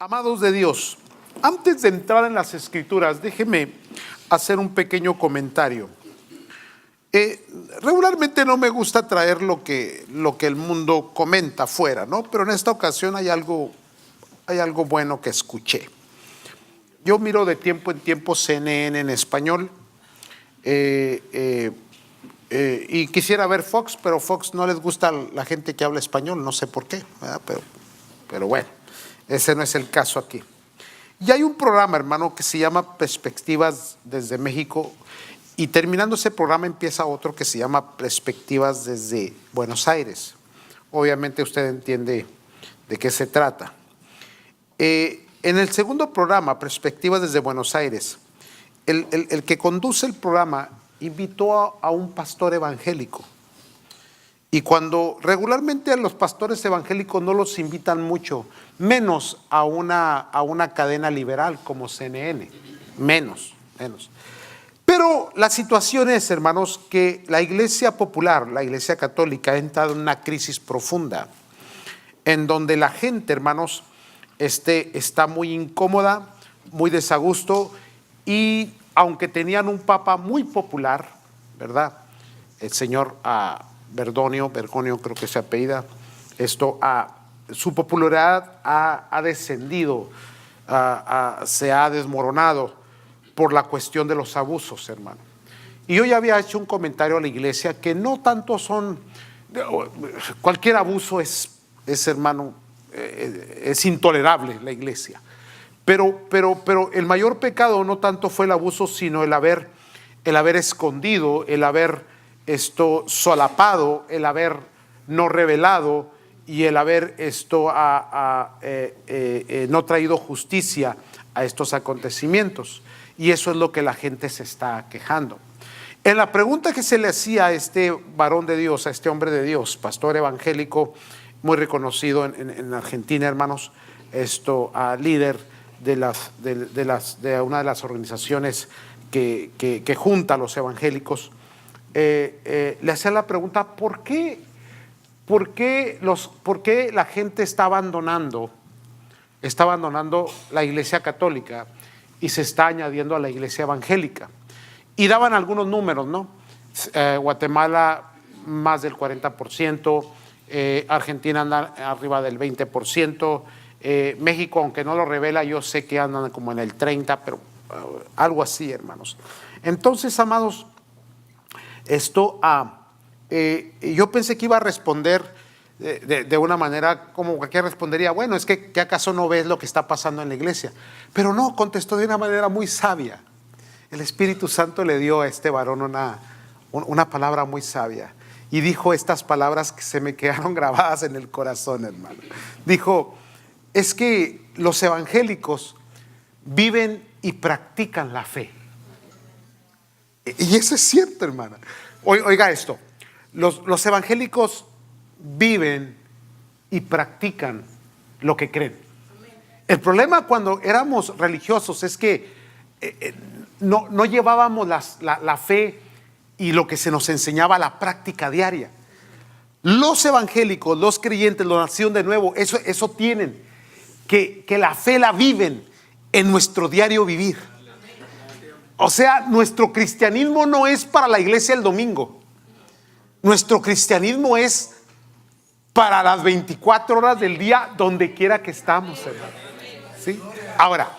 Amados de Dios, antes de entrar en las Escrituras, déjeme hacer un pequeño comentario. Regularmente no me gusta traer lo que el mundo comenta afuera, ¿no? Pero en esta ocasión hay algo bueno que escuché. Yo miro de tiempo en tiempo CNN en español y quisiera ver Fox, pero Fox no les gusta la gente que habla español, no sé por qué, ¿verdad? Pero bueno, ese no es el caso aquí. Y hay un programa, hermano, que se llama Perspectivas desde México, y terminando ese programa empieza otro que se llama Perspectivas desde Buenos Aires. Obviamente usted entiende de qué se trata. En el segundo programa, Perspectivas desde Buenos Aires, el que conduce el programa invitó a un pastor evangélico. Y cuando regularmente a los pastores evangélicos no los invitan mucho, menos a una cadena liberal como CNN, menos. Pero la situación es, hermanos, que la iglesia popular, la iglesia católica, ha entrado en una crisis profunda, en donde la gente, hermanos, está muy incómoda, muy desagusto, y aunque tenían un papa muy popular, ¿verdad? El señor Bergoglio creo que se apellida, su popularidad ha descendido, se ha desmoronado por la cuestión de los abusos, hermano. Y yo ya había hecho un comentario a la iglesia que no tanto son, cualquier abuso es hermano, es intolerable la iglesia. Pero el mayor pecado no tanto fue el abuso, sino el haber escondido, el haber solapado, el haber no revelado y el haber no traído justicia a estos acontecimientos. Y eso es lo que la gente se está quejando. En la pregunta que se le hacía a este varón de Dios, a este hombre de Dios, pastor evangélico muy reconocido en Argentina, hermanos, líder de una de las organizaciones que junta a los evangélicos, le hacía la pregunta: ¿por qué la gente está abandonando la iglesia católica y se está añadiendo a la iglesia evangélica? Y daban algunos números, ¿no? Guatemala más del 40%, Argentina anda arriba del 20%, México, aunque no lo revela, yo sé que andan como en el 30%, pero algo así, hermanos. Entonces, amados, yo pensé que iba a responder de una manera como cualquiera respondería: bueno, es que ¿acaso no ves lo que está pasando en la iglesia? Pero no, contestó de una manera muy sabia. El Espíritu Santo le dio a este varón una palabra muy sabia, y dijo estas palabras que se me quedaron grabadas en el corazón, hermano. Dijo: es que los evangélicos viven y practican la fe. Y eso es cierto, hermana. Oiga esto: los evangélicos viven y practican lo que creen. El problema cuando éramos religiosos es que no llevábamos la fe y lo que se nos enseñaba a la práctica diaria. Los evangélicos, los creyentes, los nacidos de nuevo, eso tienen, que la fe la viven en nuestro diario vivir. O sea, nuestro cristianismo no es para la iglesia el domingo. Nuestro cristianismo es para las 24 horas del día, donde quiera que estamos, hermano. ¿Sí? Ahora,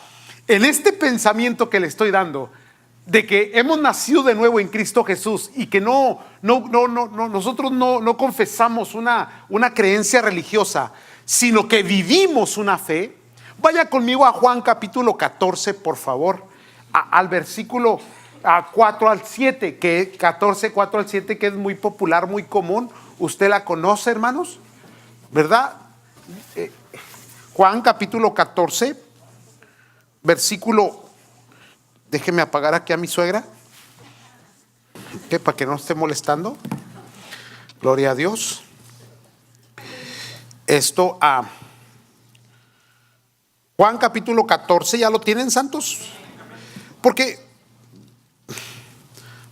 en este pensamiento que le estoy dando, de que hemos nacido de nuevo en Cristo Jesús y que nosotros no confesamos una creencia religiosa, sino que vivimos una fe. Vaya conmigo a Juan capítulo 14, por favor, al versículo 4 al 7, que 14, 4 al 7, que es muy popular, muy común. ¿Usted la conoce, hermanos? ¿Verdad? Juan capítulo 14, versículo... Déjeme apagar aquí a mi suegra, para que no esté molestando. Gloria a Dios. Juan capítulo 14, ¿ya lo tienen, santos? Porque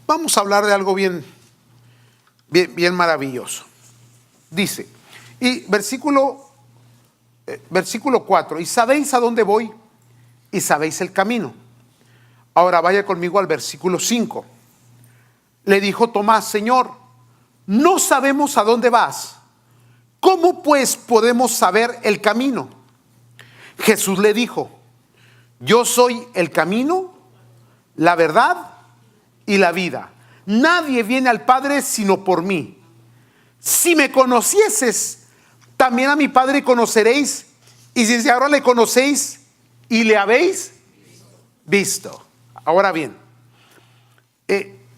vamos a hablar de algo bien maravilloso. Dice, y versículo Versículo 4. Y sabéis a dónde voy y sabéis el camino. Ahora vaya conmigo al versículo 5. Le dijo Tomás: Señor, no sabemos a dónde vas. ¿Cómo pues podemos saber el camino? Jesús le dijo: yo soy el camino, la verdad y la vida. Nadie viene al Padre sino por mí. Si me conocieses, también a mi Padre conoceréis. Y si ahora le conocéis y le habéis visto. Ahora bien,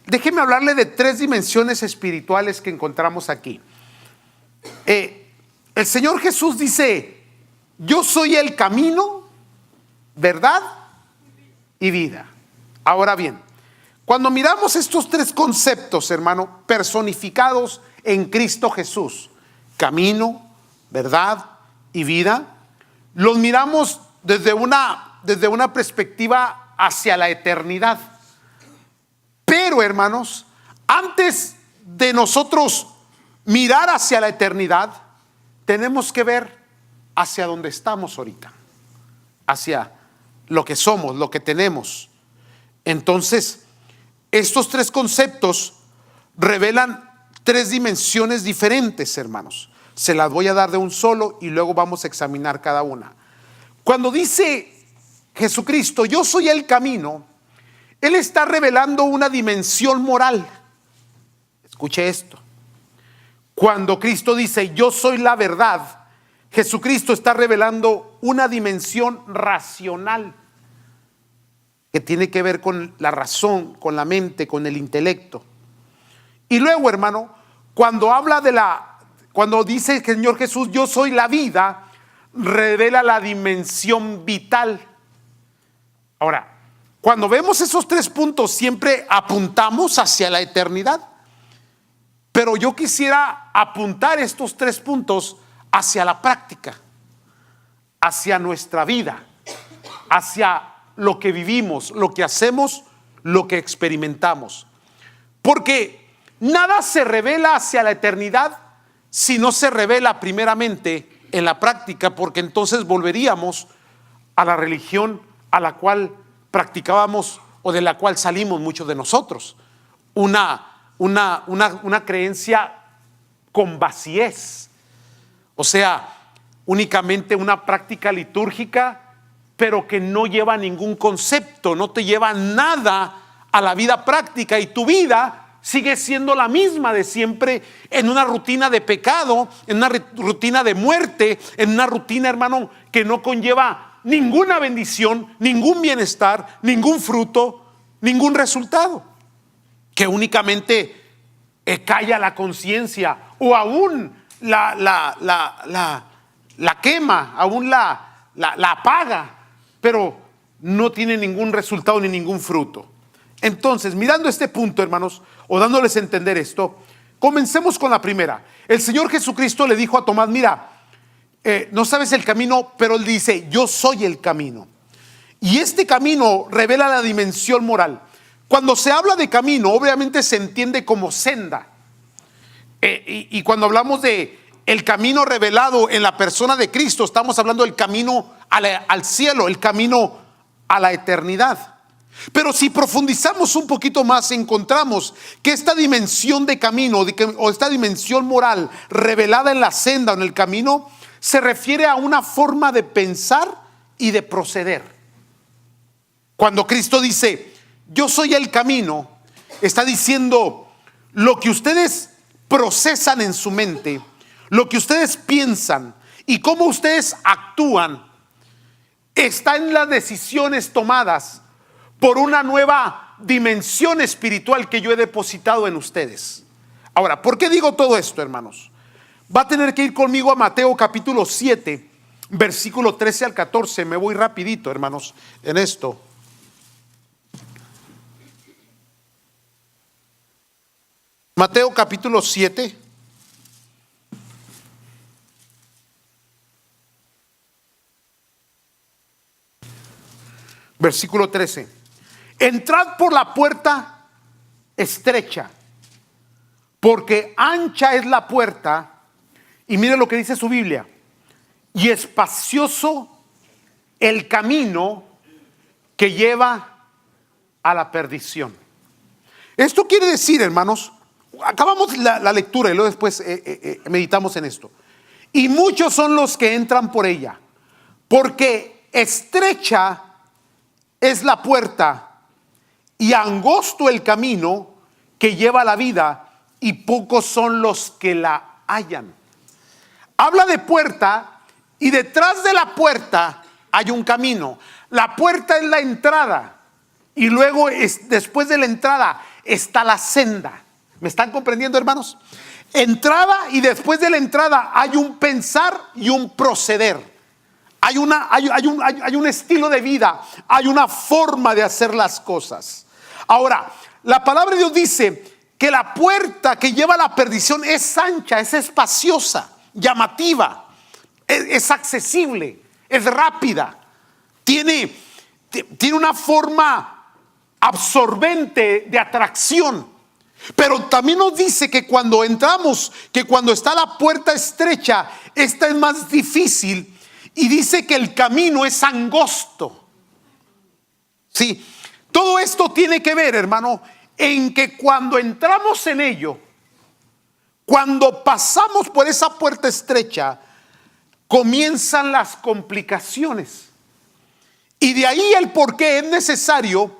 déjeme hablarle de 3 dimensiones espirituales que encontramos aquí. El Señor Jesús dice: yo soy el camino, verdad y vida. Ahora bien, cuando miramos estos 3 conceptos, hermano, personificados en Cristo Jesús, camino, verdad y vida, los miramos desde una perspectiva hacia la eternidad. Pero, hermanos, antes de nosotros mirar hacia la eternidad, tenemos que ver hacia donde estamos ahorita, hacia lo que somos, lo que tenemos. Entonces, estos 3 conceptos revelan 3 dimensiones diferentes, hermanos. Se las voy a dar de un solo y luego vamos a examinar cada una. Cuando dice Jesucristo: yo soy el camino, Él está revelando una dimensión moral. Escuche esto. Cuando Cristo dice: yo soy la verdad, Jesucristo está revelando una dimensión racional que tiene que ver con la razón, con la mente, con el intelecto. Y luego, hermano, cuando dice el Señor Jesús: yo soy la vida, revela la dimensión vital. Ahora, cuando vemos esos 3 puntos, siempre apuntamos hacia la eternidad. Pero yo quisiera apuntar estos 3 puntos hacia la práctica, hacia nuestra vida, hacia lo que vivimos, lo que hacemos, lo que experimentamos. Porque nada se revela hacia la eternidad si no se revela primeramente en la práctica, porque entonces volveríamos a la religión a la cual practicábamos o de la cual salimos muchos de nosotros. Una creencia con vacíez, o sea, únicamente una práctica litúrgica, pero que no lleva ningún concepto, no te lleva nada a la vida práctica, y tu vida sigue siendo la misma de siempre, en una rutina de pecado, en una rutina de muerte, en una rutina, hermano, que no conlleva ninguna bendición, ningún bienestar, ningún fruto, ningún resultado, que únicamente calla la conciencia, o aún la quema, aún la apaga, pero no tiene ningún resultado ni ningún fruto. Entonces, mirando este punto, hermanos, o dándoles a entender esto, comencemos con la primera. El Señor Jesucristo le dijo a Tomás: mira, no sabes el camino, pero Él dice: yo soy el camino. Y este camino revela la dimensión moral. Cuando se habla de camino, obviamente se entiende como senda. Y cuando hablamos de el camino revelado en la persona de Cristo, estamos hablando del camino al cielo, el camino a la eternidad. Pero si profundizamos un poquito más, encontramos que esta dimensión de camino o esta dimensión moral revelada en la senda o en el camino se refiere a una forma de pensar y de proceder. Cuando Cristo dice: yo soy el camino, está diciendo: lo que ustedes procesan en su mente, lo que ustedes piensan y cómo ustedes actúan, está en las decisiones tomadas por una nueva dimensión espiritual que yo he depositado en ustedes. Ahora, ¿por qué digo todo esto, hermanos? Va a tener que ir conmigo a Mateo capítulo 7, versículo 13 al 14. Me voy rapidito, hermanos, en esto. Mateo capítulo 7, versículo 13. Entrad por la puerta estrecha, porque ancha es la puerta, y mire lo que dice su Biblia, y espacioso el camino que lleva a la perdición. Esto quiere decir, hermanos, acabamos la lectura y luego después meditamos en esto. Y muchos son los que entran por ella, porque estrecha es la puerta y angosto el camino que lleva a la vida, y pocos son los que la hallan. Habla de puerta, y detrás de la puerta hay un camino. La puerta es la entrada, y luego después de la entrada está la senda. ¿Me están comprendiendo, hermanos? Entrada, y después de la entrada hay un pensar y un proceder. Hay un estilo de vida, hay una forma de hacer las cosas. Ahora, la palabra de Dios dice que la puerta que lleva a la perdición es ancha, es espaciosa, llamativa, es accesible, es rápida, tiene una forma absorbente de atracción. Pero también nos dice que cuando entramos, que cuando está la puerta estrecha, esta es más difícil, y dice que el camino es angosto. Sí, todo esto tiene que ver, hermano, en que cuando entramos en ello, cuando pasamos por esa puerta estrecha, comienzan las complicaciones. Y de ahí el por qué es necesario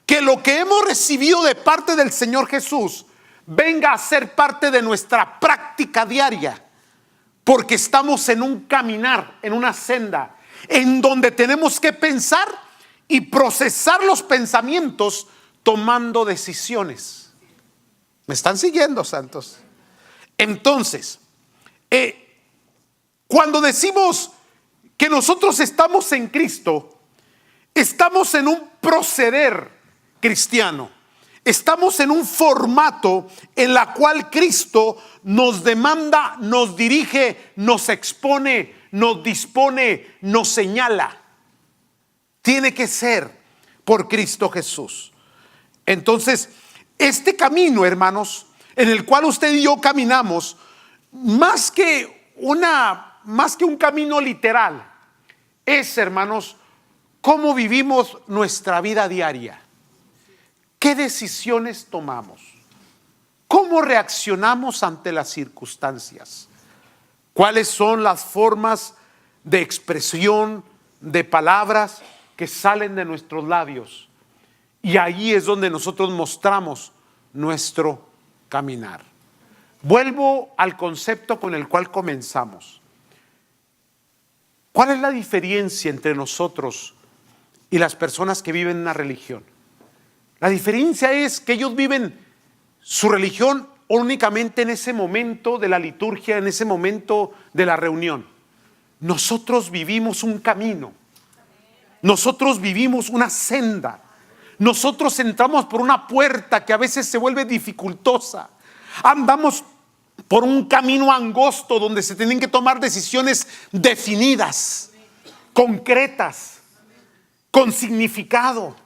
que lo que hemos recibido de parte del Señor Jesús venga a ser parte de nuestra práctica diaria, porque estamos en un caminar, en una senda, en donde tenemos que pensar y procesar los pensamientos tomando decisiones. ¿Me están siguiendo, santos? Entonces, cuando decimos que nosotros estamos en Cristo, estamos en un proceder cristiano. Estamos en un formato en la cual Cristo nos demanda, nos dirige, nos expone, nos dispone, nos señala. Tiene que ser por Cristo Jesús. Entonces, este camino, hermanos, en el cual usted y yo caminamos, más que un camino literal, es, hermanos, cómo vivimos nuestra vida diaria. ¿Qué decisiones tomamos? ¿Cómo reaccionamos ante las circunstancias? ¿Cuáles son las formas de expresión, de palabras que salen de nuestros labios? Y ahí es donde nosotros mostramos nuestro caminar. Vuelvo al concepto con el cual comenzamos. ¿Cuál es la diferencia entre nosotros y las personas que viven una religión? La diferencia es que ellos viven su religión únicamente en ese momento de la liturgia, en ese momento de la reunión. Nosotros vivimos un camino. Nosotros vivimos una senda. Nosotros entramos por una puerta que a veces se vuelve dificultosa. Andamos por un camino angosto donde se tienen que tomar decisiones definidas, concretas, con significado.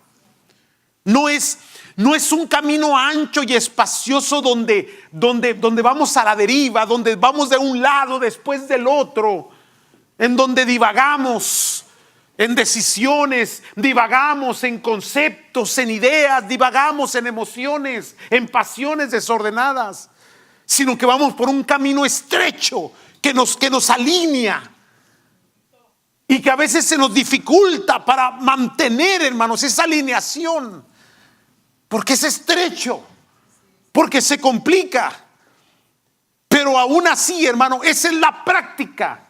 No es un camino ancho y espacioso donde vamos a la deriva, donde vamos de un lado después del otro, en donde divagamos en decisiones, divagamos en conceptos, en ideas, divagamos en emociones, en pasiones desordenadas, sino que vamos por un camino estrecho que nos alinea y que a veces se nos dificulta para mantener, hermanos, esa alineación, porque es estrecho, porque se complica. Pero aún así, hermano, esa es la práctica.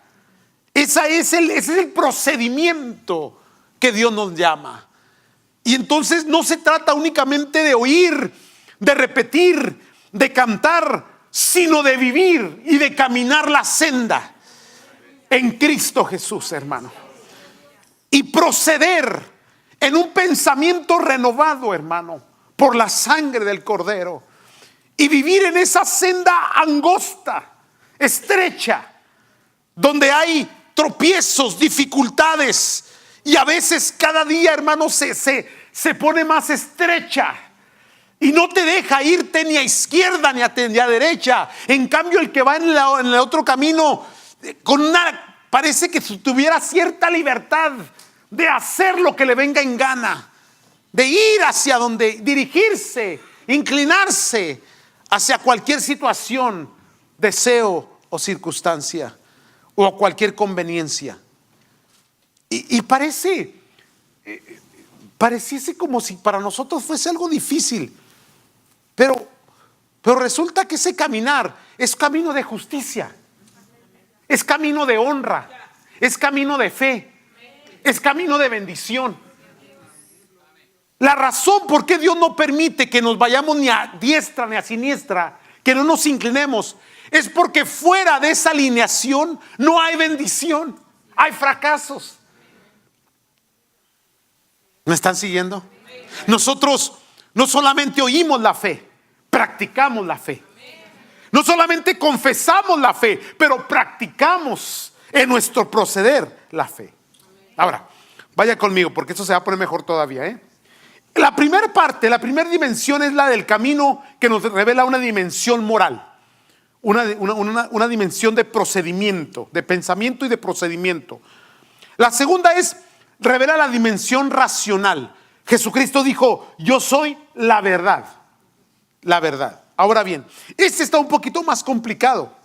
Ese es el procedimiento que Dios nos llama. Y entonces no se trata únicamente de oír, de repetir, de cantar, sino de vivir y de caminar la senda en Cristo Jesús, hermano. Y proceder en un pensamiento renovado, hermano, por la sangre del Cordero. Y vivir en esa senda angosta, estrecha, donde hay tropiezos, dificultades, y a veces cada día, hermano, se pone más estrecha y no te deja irte ni a izquierda ni a derecha. En cambio, el que va en el otro camino con una parece que tuviera cierta libertad de hacer lo que le venga en gana, de ir hacia donde, dirigirse, inclinarse hacia cualquier situación, deseo o circunstancia o cualquier conveniencia. Y pareciese como si para nosotros fuese algo difícil, pero resulta que ese caminar es camino de justicia, es camino de honra, es camino de fe, es camino de bendición. La razón por qué Dios no permite que nos vayamos ni a diestra ni a siniestra, que no nos inclinemos, es porque fuera de esa alineación no hay bendición, hay fracasos. ¿Me están siguiendo? Nosotros no solamente oímos la fe, practicamos la fe. No solamente confesamos la fe, pero practicamos en nuestro proceder la fe. Ahora, vaya conmigo porque esto se va a poner mejor todavía, La primera parte, la primera dimensión es la del camino, que nos revela una dimensión moral, una dimensión de procedimiento, de pensamiento y de procedimiento. La segunda revela la dimensión racional. Jesucristo dijo: yo soy la verdad. La verdad. Ahora bien, este está un poquito más complicado,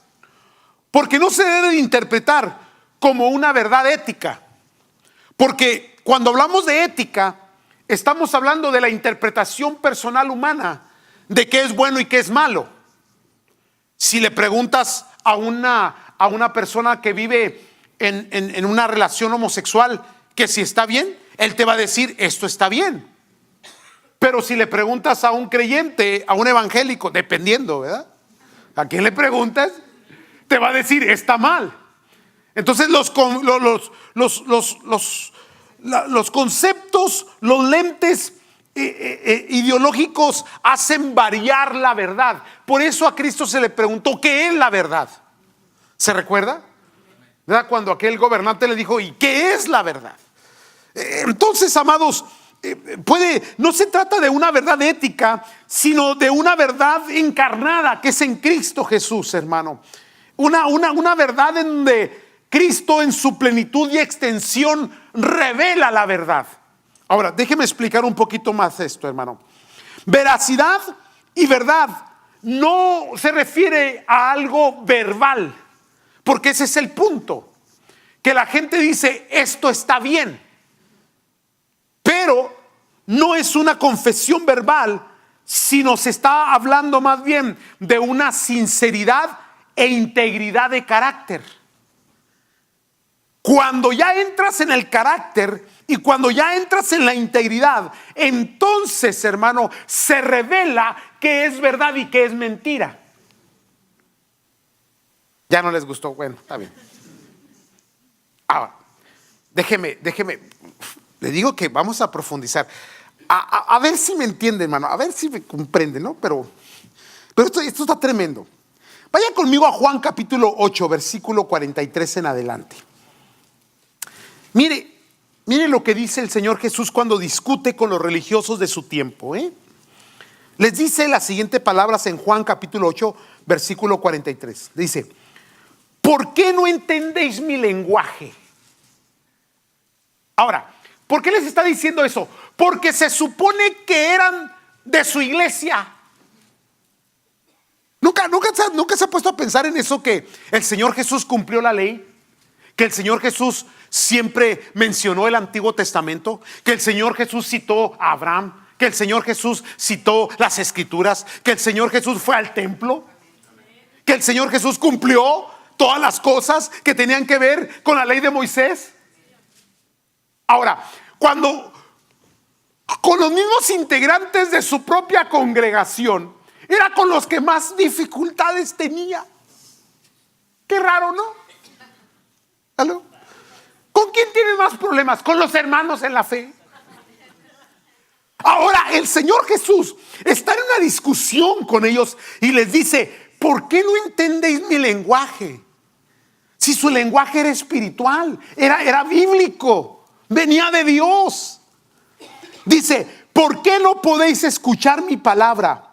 porque no se debe de interpretar como una verdad ética. Porque cuando hablamos de ética, estamos hablando de la interpretación personal humana de qué es bueno y qué es malo. Si le preguntas a una persona que vive en una relación homosexual que si está bien, él te va a decir: esto está bien. Pero si le preguntas a un creyente, a un evangélico, dependiendo, ¿verdad? ¿A quién le preguntas? Te va a decir: está mal. Entonces los conceptos, los lentes ideológicos hacen variar la verdad. Por eso a Cristo se le preguntó: ¿qué es la verdad? ¿Se recuerda? ¿Verdad? Cuando aquel gobernante le dijo: ¿y qué es la verdad? Entonces, amados, no se trata de una verdad ética, sino de una verdad encarnada que es en Cristo Jesús, hermano. Una verdad en donde Cristo en su plenitud y extensión revela la verdad. Ahora, déjeme explicar un poquito más esto, hermano. Veracidad y verdad no se refiere a algo verbal, porque ese es el punto, que la gente dice: esto está bien, pero no es una confesión verbal, sino se está hablando más bien de una sinceridad e integridad de carácter. Cuando ya entras en el carácter y cuando ya entras en la integridad, entonces, hermano, se revela qué es verdad y qué es mentira. ¿Ya no les gustó? Bueno, está bien. Ahora, déjeme, le digo que vamos a profundizar. A ver si me entienden, hermano, a ver si me comprenden, ¿no? Pero esto está tremendo. Vaya conmigo a Juan capítulo 8, versículo 43 en adelante. Mire lo que dice el Señor Jesús cuando discute con los religiosos de su tiempo. Les dice las siguientes palabras en Juan capítulo 8, versículo 43. Dice: ¿por qué no entendéis mi lenguaje? Ahora, ¿por qué les está diciendo eso? Porque se supone que eran de su iglesia. ¿Nunca se ha puesto a pensar en eso, que el Señor Jesús cumplió la ley? Que el Señor Jesús siempre mencionó el Antiguo Testamento, que el Señor Jesús citó a Abraham, que el Señor Jesús citó las Escrituras, que el Señor Jesús fue al templo, que el Señor Jesús cumplió todas las cosas que tenían que ver con la ley de Moisés. Ahora, cuando con los mismos integrantes de su propia congregación, era con los que más dificultades tenía. Qué raro, ¿no? ¿Aló? ¿Con quién tiene más problemas? Con los hermanos en la fe. Ahora el Señor Jesús está en una discusión con ellos y les dice: ¿por qué no entendéis mi lenguaje? Si su lenguaje era espiritual, era bíblico, venía de Dios. Dice: ¿por qué no podéis escuchar mi palabra?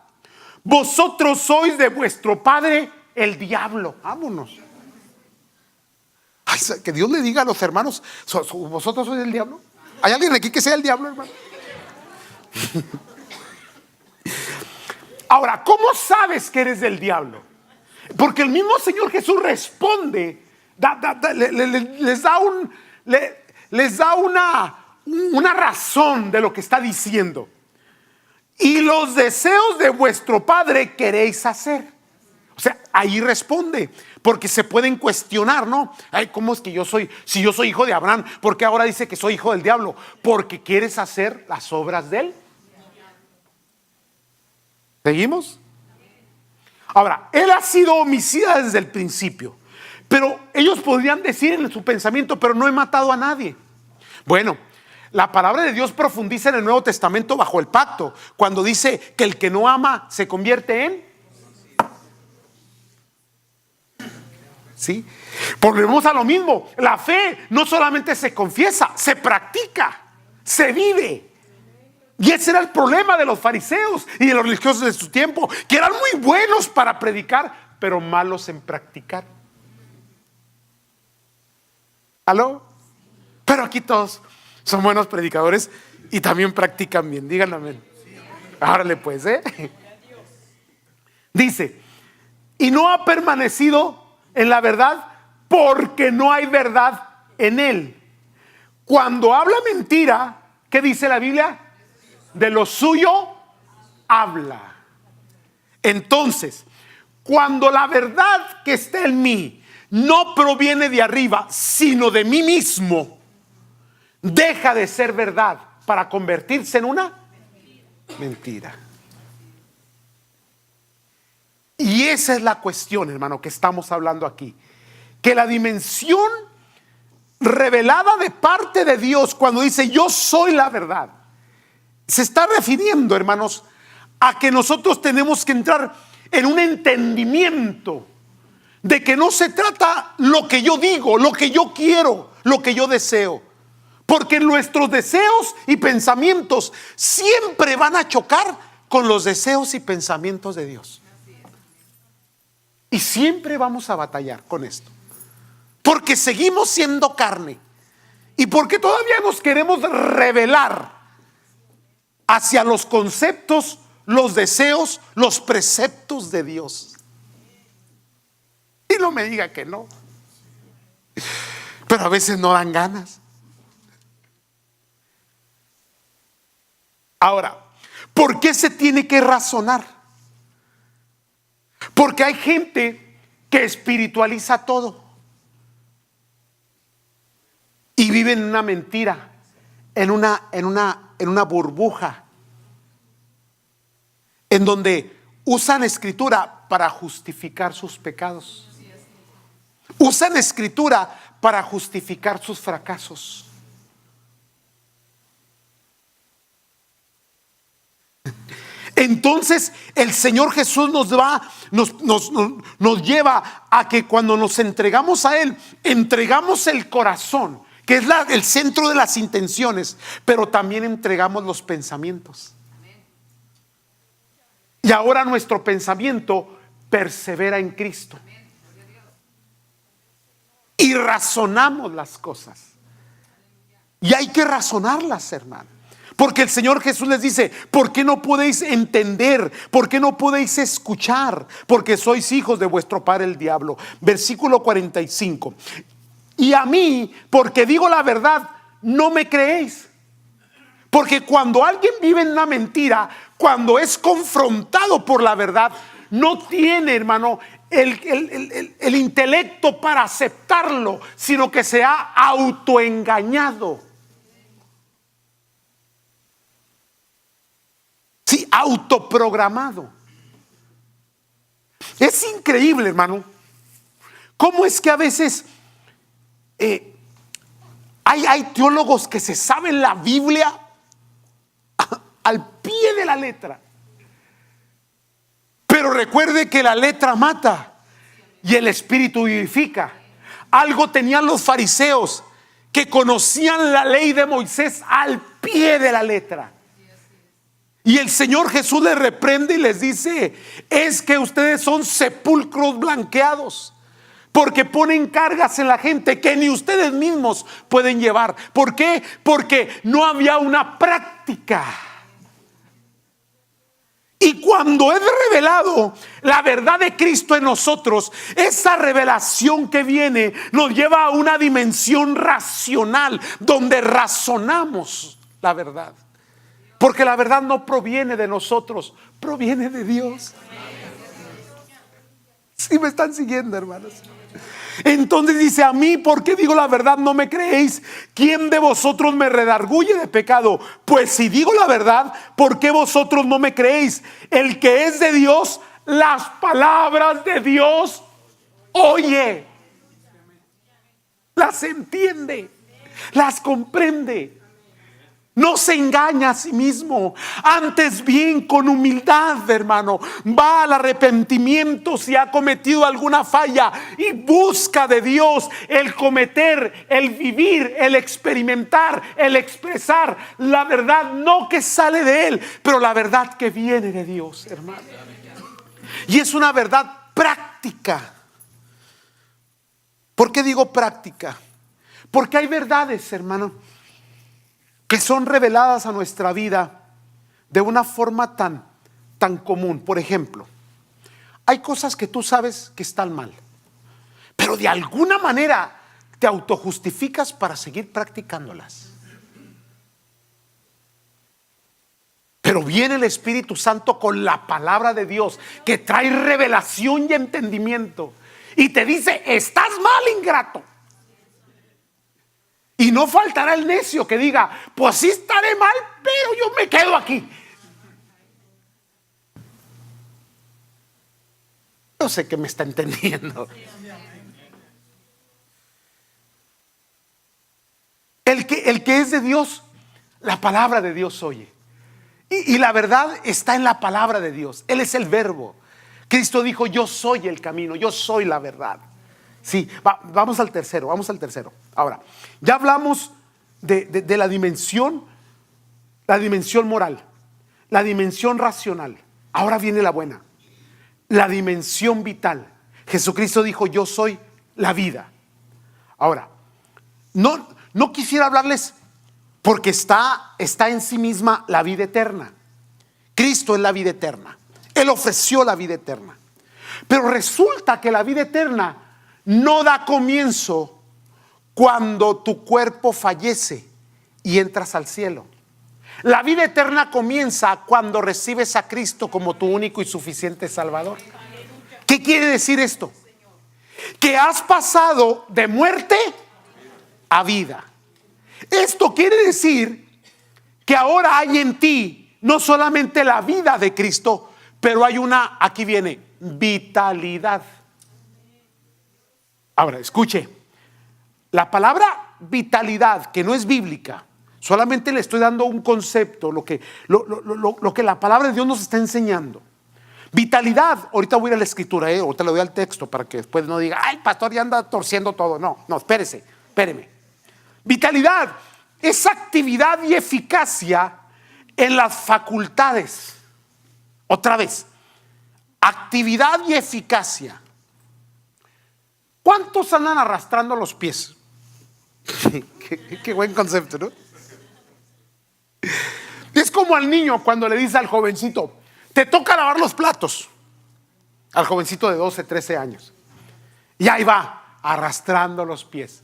Vosotros sois de vuestro padre el diablo. Vámonos. Ay, que Dios le diga a los hermanos, ¿vosotros sois el diablo? ¿Hay alguien aquí que sea el diablo, hermano? Ahora, ¿cómo sabes que eres del diablo? Porque el mismo Señor Jesús responde, les da una razón de lo que está diciendo. Y los deseos de vuestro padre queréis hacer. O sea, ahí responde, porque se pueden cuestionar, ¿no? Ay, ¿cómo es que si yo soy hijo de Abraham, por qué ahora dice que soy hijo del diablo? Porque quieres hacer las obras de él. ¿Seguimos? Ahora, él ha sido homicida desde el principio, pero ellos podrían decir en su pensamiento, pero no he matado a nadie. Bueno, la palabra de Dios profundiza en el Nuevo Testamento bajo el pacto, cuando dice que el que no ama se convierte en... ¿Sí? Volvemos a lo mismo. La fe no solamente se confiesa, se practica, se vive. Y ese era el problema de los fariseos y de los religiosos de su tiempo, que eran muy buenos para predicar, pero malos en practicar. ¿Aló? Pero aquí todos son buenos predicadores y también practican bien. Díganlo amén. Árale pues, Dice, y no ha permanecido en la verdad porque no hay verdad en él. Cuando habla mentira, ¿qué dice la Biblia? De lo suyo habla. Entonces, cuando la verdad que está en mí no proviene de arriba, sino de mí mismo, deja de ser verdad para convertirse en una mentira. Y esa es la cuestión, hermano, que estamos hablando aquí. Que la dimensión revelada de parte de Dios, cuando dice yo soy la verdad, se está refiriendo, hermanos, a que nosotros tenemos que entrar en un entendimiento de que no se trata lo que yo digo, lo que yo quiero, lo que yo deseo. Porque nuestros deseos y pensamientos siempre van a chocar con los deseos y pensamientos de Dios. Y siempre vamos a batallar con esto. Porque seguimos siendo carne. Y porque todavía nos queremos revelar hacia los conceptos, los deseos, los preceptos de Dios. Y no me diga que no. Pero a veces no dan ganas. Ahora, ¿por qué se tiene que razonar? Porque hay gente que espiritualiza todo y vive en una mentira, en una burbuja, en donde usan escritura para justificar sus pecados. Usan escritura para justificar sus fracasos. Entonces el Señor Jesús nos lleva a que cuando nos entregamos a Él, entregamos el corazón, que es el centro de las intenciones, pero también entregamos los pensamientos. Y ahora nuestro pensamiento persevera en Cristo. Y razonamos las cosas. Y hay que razonarlas, hermano. Porque el Señor Jesús les dice, ¿por qué no podéis entender? ¿Por qué no podéis escuchar? Porque sois hijos de vuestro padre el diablo. Versículo 45. Y a mí, porque digo la verdad, no me creéis. Porque cuando alguien vive en una mentira, cuando es confrontado por la verdad, no tiene, hermano, el intelecto para aceptarlo, sino que se ha autoengañado. Sí, autoprogramado. Es increíble, hermano, cómo es que a veces hay teólogos que se saben la Biblia al pie de la letra. Pero recuerde que la letra mata y el espíritu vivifica. Algo tenían los fariseos, que conocían la ley de Moisés al pie de la letra. Y el Señor Jesús les reprende y les dice: es que ustedes son sepulcros blanqueados, Porque ponen cargas en la gente que ni ustedes mismos pueden llevar. ¿Por qué? Porque no había una práctica. Y cuando es revelado la verdad de Cristo en nosotros, esa revelación que viene nos lleva a una dimensión racional, donde razonamos la verdad. Porque la verdad no proviene de nosotros, proviene de Dios. ¿Sí me están siguiendo, hermanos? Entonces dice: a mí, ¿por qué digo la verdad no me creéis? ¿Quién de vosotros me redarguye de pecado? Pues si digo la verdad, ¿por qué vosotros no me creéis? El que es de Dios, las palabras de Dios oye, las entiende, las comprende. No se engaña a sí mismo, antes bien con humildad, hermano, va al arrepentimiento si ha cometido alguna falla y busca de Dios el cometer, el vivir, el experimentar, el expresar la verdad, no que sale de él, pero la verdad que viene de Dios, hermano. Y es una verdad práctica. ¿Por qué digo práctica? Porque hay verdades, hermano, que son reveladas a nuestra vida de una forma tan común. Por ejemplo, hay cosas que tú sabes que están mal, pero de alguna manera te autojustificas para seguir practicándolas. Pero viene el Espíritu Santo con la palabra de Dios, que trae revelación y entendimiento, y te dice: estás mal, ingrato. Y no faltará el necio que diga: pues sí estaré mal, pero yo me quedo aquí. Yo sé que me está entendiendo. El que es de Dios, la palabra de Dios oye. Y la verdad está en la palabra de Dios. Él es el verbo. Cristo dijo: yo soy el camino, yo soy la verdad. Sí, vamos al tercero. Ahora, ya hablamos de la dimensión moral, la dimensión racional. Ahora viene la buena, la dimensión vital. Jesucristo dijo: yo soy la vida. Ahora, no quisiera hablarles, porque está en sí misma la vida eterna. Cristo es la vida eterna. Él ofreció la vida eterna. Pero resulta que la vida eterna no da comienzo cuando tu cuerpo fallece y entras al cielo. La vida eterna comienza cuando recibes a Cristo como tu único y suficiente Salvador. ¿Qué quiere decir esto? Que has pasado de muerte a vida. Esto quiere decir que ahora hay en ti no solamente la vida de Cristo, pero hay aquí viene, vitalidad. Ahora, escuche, la palabra vitalidad, que no es bíblica, solamente le estoy dando un concepto, lo que la palabra de Dios nos está enseñando. Vitalidad, ahorita voy a ir a la escritura, ahorita le doy al texto para que después no diga: ay, pastor, ya anda torciendo todo. No, espéreme. Vitalidad es actividad y eficacia en las facultades. Otra vez, actividad y eficacia. ¿Cuántos andan arrastrando los pies? Qué buen concepto, ¿no? Es como al niño cuando le dice al jovencito: te toca lavar los platos. Al jovencito de 12, 13 años. Y ahí va, arrastrando los pies.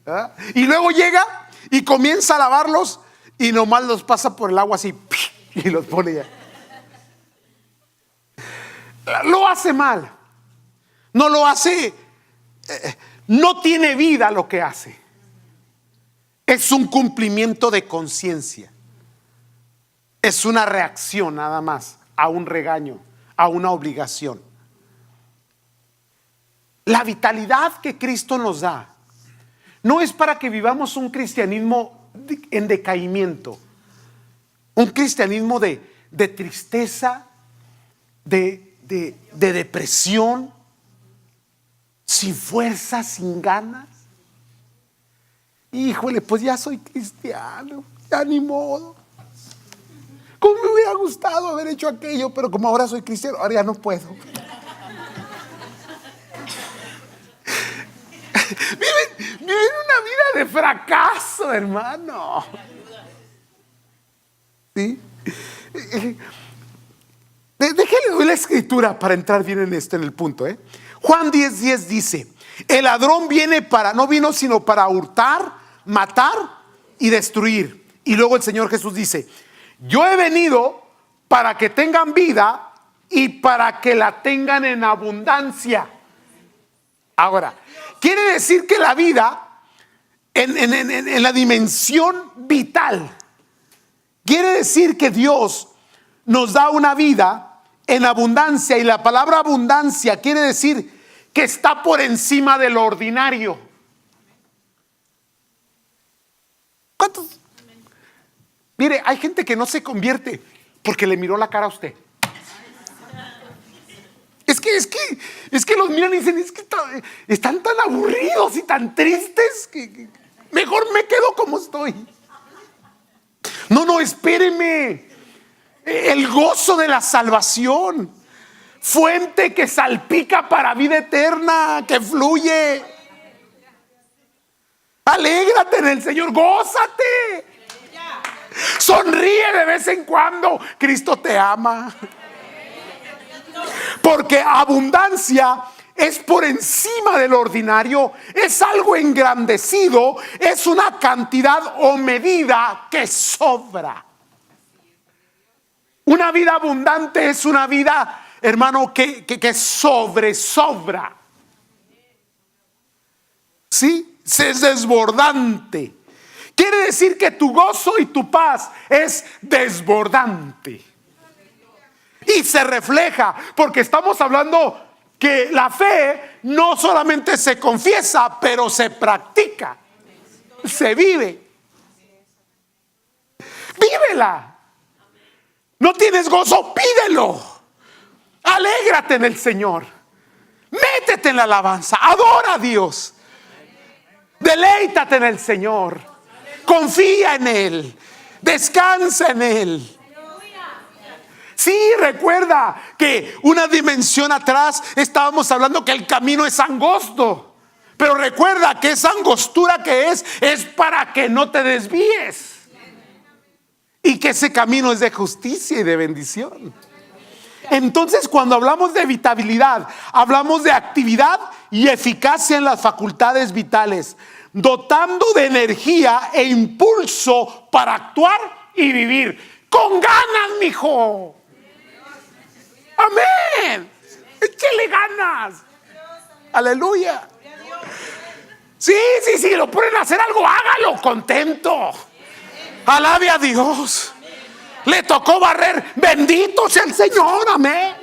¿Ah? Y luego llega y comienza a lavarlos y nomás los pasa por el agua así y los pone ya. Lo hace mal. No lo hace. No tiene vida lo que hace. Es un cumplimiento de conciencia. Es una reacción nada más a un regaño, a una obligación. La vitalidad que Cristo nos da no es para que vivamos un cristianismo en decaimiento, un cristianismo de tristeza, de depresión, sin fuerza, sin ganas. Híjole, pues ya soy cristiano, ya ni modo. Como me hubiera gustado haber hecho aquello, pero como ahora soy cristiano, ahora ya no puedo. de fracaso, hermano. ¿Sí? Déjale doy la escritura para entrar bien en esto, en el punto. Juan 10:10 dice: el ladrón no vino sino para hurtar, matar y destruir. Y luego el Señor Jesús dice: yo he venido para que tengan vida y para que la tengan en abundancia. Ahora, quiere decir que la vida en la dimensión vital, quiere decir que Dios nos da una vida en abundancia, y la palabra abundancia quiere decir que está por encima de lo ordinario. ¿Cuántos? Mire, hay gente que no se convierte porque le miró la cara a usted. Es que los miran y dicen: es que están tan aburridos y tan tristes que mejor me quedo como estoy. No, espéreme. El gozo de la salvación, fuente que salpica para vida eterna, que fluye. Alégrate en el Señor, gózate. Sonríe de vez en cuando. Cristo te ama. Porque abundancia es por encima del ordinario, es algo engrandecido, es una cantidad o medida que sobra. Una vida abundante es una vida, hermano, que sobra. ¿Sí? Es desbordante. Quiere decir que tu gozo y tu paz es desbordante. Y se refleja, porque estamos hablando que la fe no solamente se confiesa, pero se practica, se vive. Vívela. ¿No tienes gozo? Pídelo. Alégrate en el Señor. Métete en la alabanza. Adora a Dios. Deleítate en el Señor. Confía en Él. Descansa en Él. Sí, recuerda que una dimensión atrás estábamos hablando que el camino es angosto. Pero recuerda que esa angostura que es para que no te desvíes. Y que ese camino es de justicia y de bendición. Entonces, cuando hablamos de vitabilidad, hablamos de actividad y eficacia en las facultades vitales, dotando de energía e impulso para actuar y vivir. Con ganas, mijo. Amén. Échale ganas. Aleluya. Sí, lo pueden hacer algo, hágalo contento. Alabe a Dios. Le tocó barrer. Bendito sea el Señor. Amén.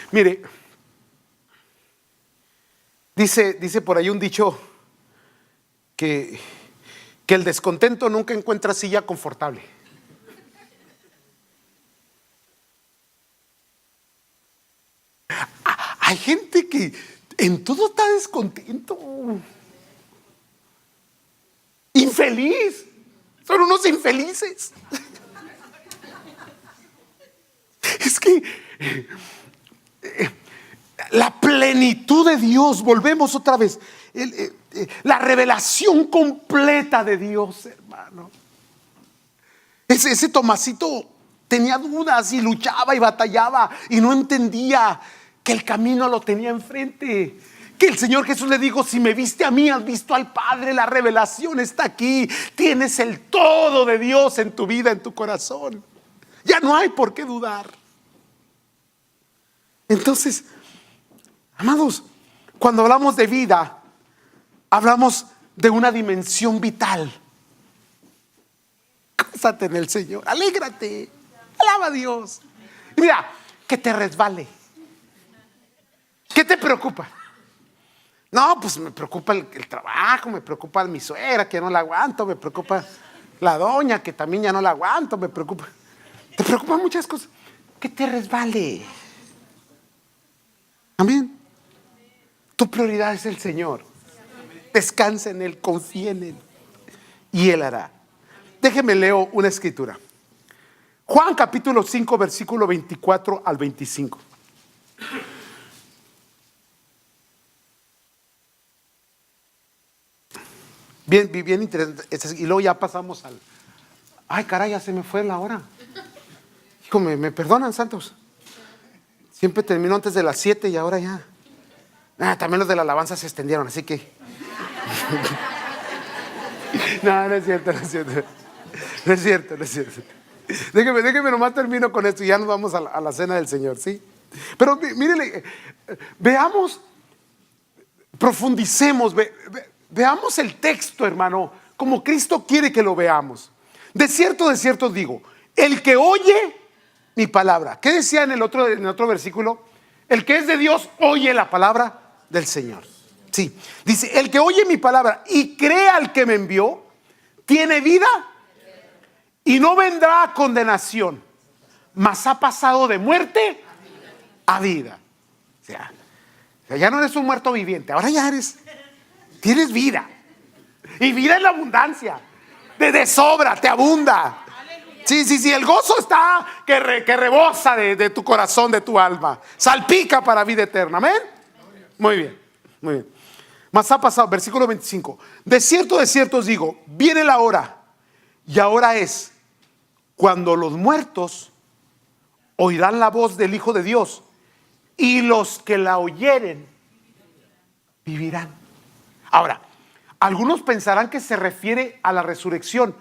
Mire, dice por ahí un dicho que el descontento nunca encuentra silla confortable. Hay gente que en todo está descontento, infeliz. Son unos infelices. Es que la plenitud de Dios, volvemos otra vez, la revelación completa de Dios, hermano. Ese Tomasito tenía dudas y luchaba y batallaba y no entendía que el camino lo tenía enfrente. Que el Señor Jesús le dijo: si me viste a mí, has visto al Padre. La revelación está aquí. Tienes el todo de Dios en tu vida, en tu corazón. Ya no hay por qué dudar. Entonces, amados, cuando hablamos de vida, hablamos de una dimensión vital. Gózate en el Señor, alégrate, alaba a Dios. Y mira, que te resbale. ¿Qué te preocupa? No, pues me preocupa el trabajo, me preocupa mi suegra, que no la aguanto, me preocupa la doña, que también ya no la aguanto, me preocupa. Te preocupan muchas cosas. Que te resbale. Amén. Tu prioridad es el Señor. Descansa en Él, confía en Él y Él hará. Déjeme leo una escritura. Juan capítulo 5 versículo 24 al 25. Bien interesante. Y luego ya pasamos al... Ay, caray, ya se me fue la hora. Hijo, me perdonan, santos. Siempre termino antes de las 7 y ahora ya. También los de la alabanza se extendieron, así que... No es cierto. No es cierto. Déjeme nomás termino con esto y ya nos vamos a la cena del Señor, ¿sí? Pero mírele, veamos, profundicemos, veamos el texto, hermano, como Cristo quiere que lo veamos. De cierto digo, el que oye mi palabra. ¿Qué decía en el otro versículo? El que es de Dios oye la palabra del Señor. Sí, dice, el que oye mi palabra y cree al que me envió, tiene vida y no vendrá a condenación, mas ha pasado de muerte a vida. O sea, ya no eres un muerto viviente, ahora ya tienes vida. Y vida en la abundancia, de sobra, te abunda. Sí, el gozo está que rebosa de tu corazón, de tu alma. Salpica para vida eterna, amén. Muy bien. Mas ha pasado, versículo 25. De cierto os digo, viene la hora, y ahora es, cuando los muertos oirán la voz del Hijo de Dios, y los que la oyeren vivirán. Ahora, algunos pensarán que se refiere a la resurrección,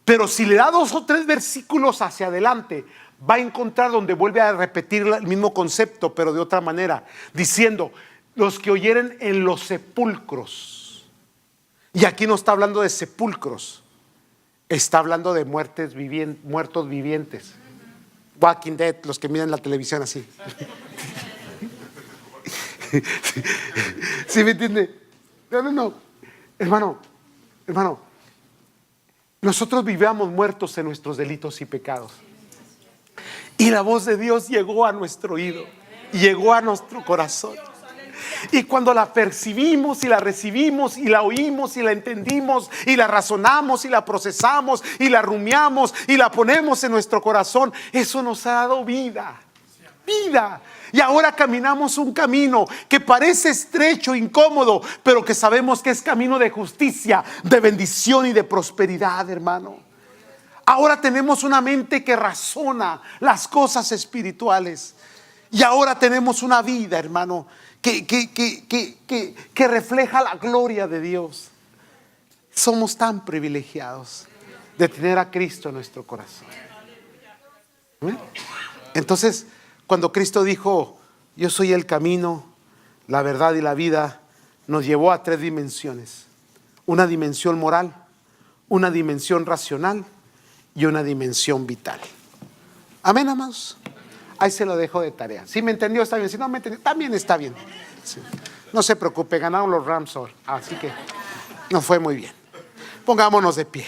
pero si le da 2 o 3 versículos hacia adelante, va a encontrar donde vuelve a repetir el mismo concepto, pero de otra manera, diciendo, los que oyeren en los sepulcros. Y aquí no está hablando de sepulcros, está hablando de muertos vivientes. Walking Dead, los que miran la televisión así. ¿Sí me entiende? No. Hermano, nosotros vivíamos muertos en nuestros delitos y pecados. Y la voz de Dios llegó a nuestro oído, llegó a nuestro corazón. Y cuando la percibimos y la recibimos y la oímos y la entendimos y la razonamos y la procesamos y la rumiamos y la ponemos en nuestro corazón, eso nos ha dado vida. Y ahora caminamos un camino que parece estrecho, incómodo, pero que sabemos que es camino de justicia, de bendición y de prosperidad, hermano. Ahora tenemos una mente que razona las cosas espirituales. Y ahora tenemos una vida, hermano, que refleja la gloria de Dios. Somos tan privilegiados de tener a Cristo en nuestro corazón. Entonces, cuando Cristo dijo, yo soy el camino, la verdad y la vida, nos llevó a 3 dimensiones. Una dimensión moral, una dimensión racional y una dimensión vital. Amén, amados. Ahí se lo dejo de tarea. Si me entendió, está bien. Si no me entendió, también está bien. Sí. No se preocupe, ganaron los Rams hoy, así que nos fue muy bien. Pongámonos de pie.